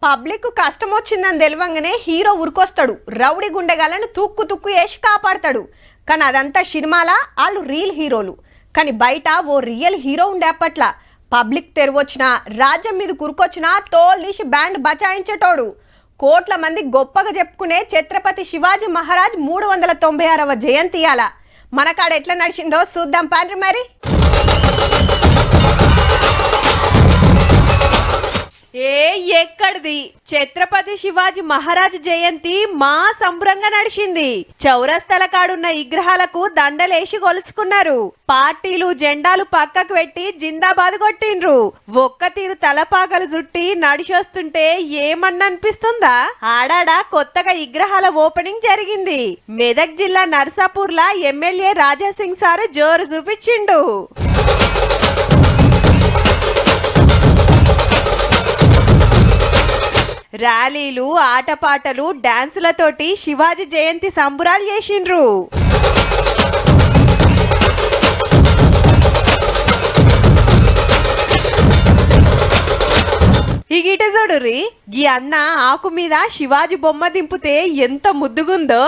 Public కష్టం వచ్చిందని తెలివంగానే hero ఉరికొస్తాడు. Rowdy గుండెగాలను తుక్కు తుక్కు వేసి కాపాడతాడు. కానీ అదంతా సినిమాలా వాళ్ళు రియల్ హీరోలు. కానీ బయట ఓ రియల్ హీరో ఉండే అప్పట్ల పబ్లిక్ తెరవొచ్చినా రాజ్యం మీద కురుకొచ్చినా తోలు తీసి బ్యాండ్ బచాయించేటోడు. కోట్ల మంది గొప్పగా చెప్పుకునే ఛత్రపతి శివాజీ మహారాజ్ 396వ జయంతి అలా మనకాడ ఎట్లా నడిచిందో చూద్దాం పాండ్రి మరి. ఎక్కడిది ఛత్రపతి శివాజీ మహారాజ్ జయంతి మా సంబరంగా నడిచింది. చౌరస్తల కాడున్న విగ్రహాలకు దండలేసి గొలుసుకున్నారు. పార్టీలు జెండాలు పక్కకు పెట్టి జిందాబాద్ కొట్టిండ్రు. ఒక్క తీరు తలపాకలు చుట్టి నడిచొస్తుంటే ఏమన్నా అనిపిస్తుందా? ఆడాడ కొత్తగా విగ్రహాల ఓపెనింగ్ జరిగింది. మెదక్ జిల్లా నర్సాపూర్ లా ఎమ్మెల్యే రాజాసింగ్ సార్ జోరు చూపించిండు. ర్యాలీలు ఆటపాటలు డాన్సులతోటి శివాజీ జయంతి సంబురాలు చేసిండ్రు. ఈ గిట చూడుర్రి, ఈ అన్న ఆకు మీద శివాజీ బొమ్మ దింపితే ఎంత ముద్దుగుందో.